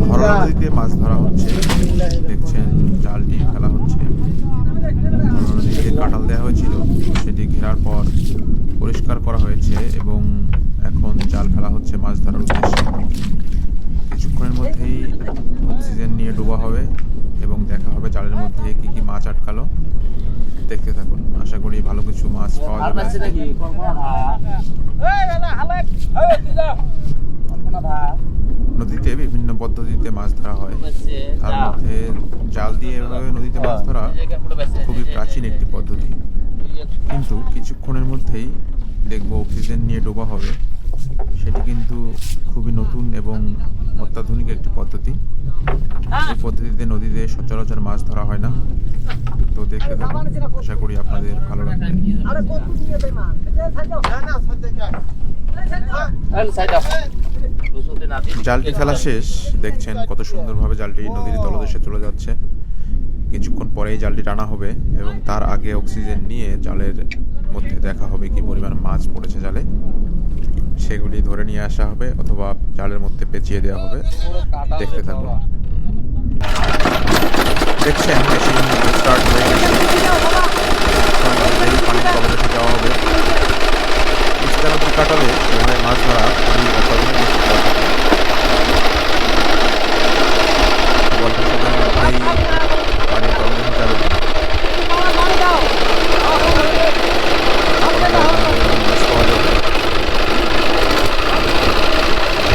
ধরলা নদীতে মাছ ধরা হচ্ছে। দেখছেন জালটি ফেলা হচ্ছে। ধরলা নদীতে কাঁটাল দেওয়া হয়েছিল, সেটি ঘেরার পর পরিষ্কার করা হয়েছে এবং এখন জাল ফেলা হচ্ছে মাছ ধরার উদ্দেশ্যে। কিছুক্ষণের মধ্যেই অক্সিজেন নিয়ে ডোবা হবে এবং দেখা হবে জালের মধ্যে কি কি মাছ আটকালো। দেখতে থাকুন, আশা করি ভালো কিছু মাছ পাওয়া যাবে আজকে। নদীতে বিভিন্ন পদ্ধতিতে মাছ ধরা হয়, তার মধ্যে জাল দিয়ে এভাবে নদীতে মাছ ধরা খুবই প্রাচীন একটি পদ্ধতি। কিন্তু কিছুক্ষণের মধ্যেই দেখবো অক্সিজেন নিয়ে ডোবা হবে, সেটি কিন্তু খুবই নতুন এবং অত্যাধুনিক একটি পদ্ধতি। এই পদ্ধতিতে নদীতে সচরাচর মাছ ধরা হয় না। তো দেখতে থাকুন, আশা করি আপনাদের ভালো লাগবে। জালটি ফেলা শেষ। দেখছেন কত সুন্দরভাবে জালটি নদীর তলদেশে চলে যাচ্ছে। কিছুক্ষণ পরেই জালটি টানা হবে এবং তার আগে অক্সিজেন নিয়ে জালের মধ্যে দেখা হবে কি পরিমাণ মাছ পড়েছে জালে, সেগুলি ধরে নিয়ে আসা হবে অথবা জালের মধ্যে পেঁচিয়ে দেওয়া হবে। দেখতে থাকুন। দেখছেন মেশিন স্টার্ট হয়ে গেছে। পানির তলদেশে যাওয়া হবে। তিস্তা নদীর কাঁটালে এভাবে মাছ ধরা খুবই অত্যাধুনিক একটি পদ্ধতি। অল্প সময়ের মধ্যেই পানির তলদেশে যাবে। মাছ পাওয়া যাবে।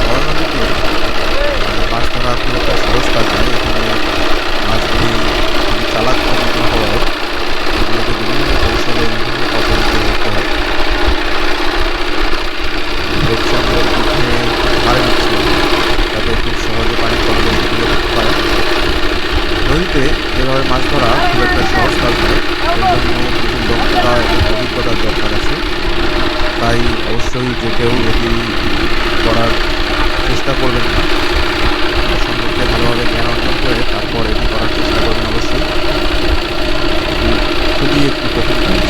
ধরলা নদীতে মাছ ধরা খুব একটা সহজ কাজ নয়। এখানে মাছগুলি খুবই চালাক প্রকৃতির হওয়ায় এগুলোকে বিভিন্ন কৌশলে বিভিন্ন পদ্ধতিতে ধরতে হয়। দেখছেন ওর পিঠে মারে দিচ্ছে যাতে খুব সহজে পানির তলদেশে তুলে ধরতে পারে। নদীতে এভাবে মাছ ধরা খুব একটা সহজ কাজ নয়, এর জন্য কিছু দক্ষতা এবং অভিজ্ঞতার দরকার আছে। তাই অবশ্যই যে কেউ এটি করার চেষ্টা করবেন না, সম্পর্কে ভালোভাবে জ্ঞান অর্জন করে তারপর এটি করার চেষ্টা করবেন অবশ্যই। এটি খুবই একটি কঠিন কাজ।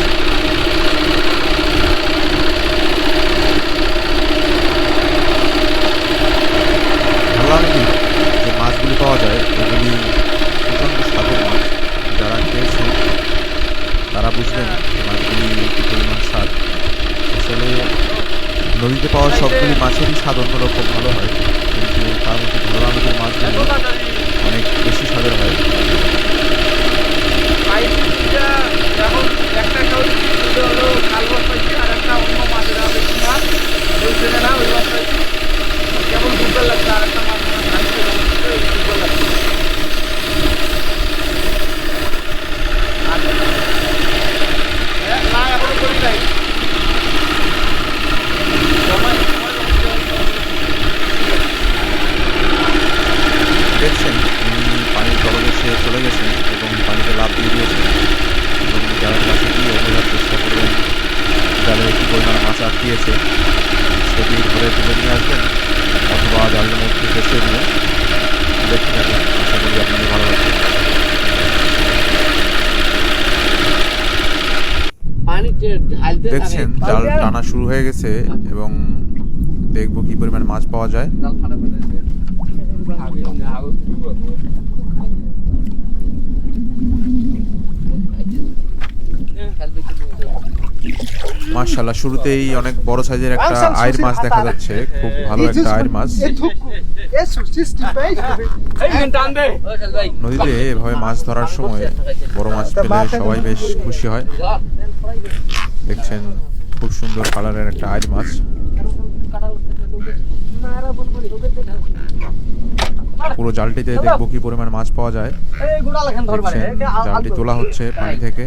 ধরলা নদীর যে মাছগুলি পাওয়া যায় এগুলি প্রচণ্ড স্বাদের মাছ। যারা খেয়েছেন তারা বুঝবেন মাছগুলি কি পরিমাণ স্বাদ। আসলে নদীতে পাওয়া সবগুলি মাছেরই স্বাদ অন্যরকম ভালো হয়, কিন্তু তার মধ্যে ধরলা নদীর মাছগুলি অনেক বেশি স্বাদের হয়। দেখছেন উনি পানির তলদেশে চলে গেছেন এবং পানিতে লাফ দিয়ে দিয়েছেন এবং জালের কাছে গিয়ে বোঝার চেষ্টা করবেন জালে কী পরিমাণ মাছ আটকিয়েছে, সেটি ধরে তুলে নিয়ে আসবেন অথবা জালের মধ্যে পেঁচিয়ে দিবেন। দেখতে থাকুন, আশা করি আপনাদের ভালো লাগবে। দেখছেন জাল টানা শুরু হয়ে গেছে এবং দেখবো কি পরিমাণ মাছ পাওয়া যায়। মাশাআল্লাহ, শুরুতেই অনেক বড় সাইজের একটা আইর মাছ দেখা যাচ্ছে, খুব ভালো একটা আইর মাছ। নদীতে এভাবে মাছ ধরার সময় বড় মাছ পেলে সবাই বেশ খুশি হয়। দেখছেন খুব সুন্দর কালারের একটা আইর মাছ। পুরো জালটিতে দেখবো কি পরিমাণ মাছ পাওয়া যায়। দেখছেন জালটি তোলা হচ্ছে পানি থেকে।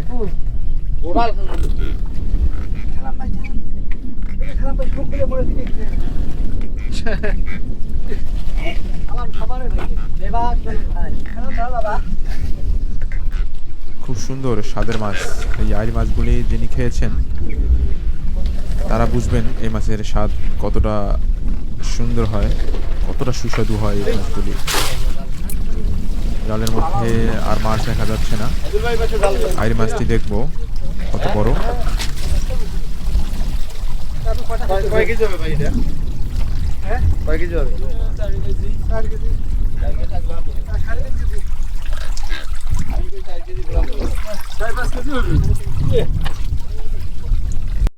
খুব সুন্দর স্বাদের মাছ। এই আইর মাছগুলি যিনি খেয়েছেন তারা বুঝবেন এই মাছের স্বাদ কতটা সুন্দর হয়, কতটা সুস্বাদু হয় এই মাছগুলি। জালের মধ্যে আর মাছ দেখা যাচ্ছে না। আইর মাছটি দেখবো কত বড়। 4-5 কেজি হবে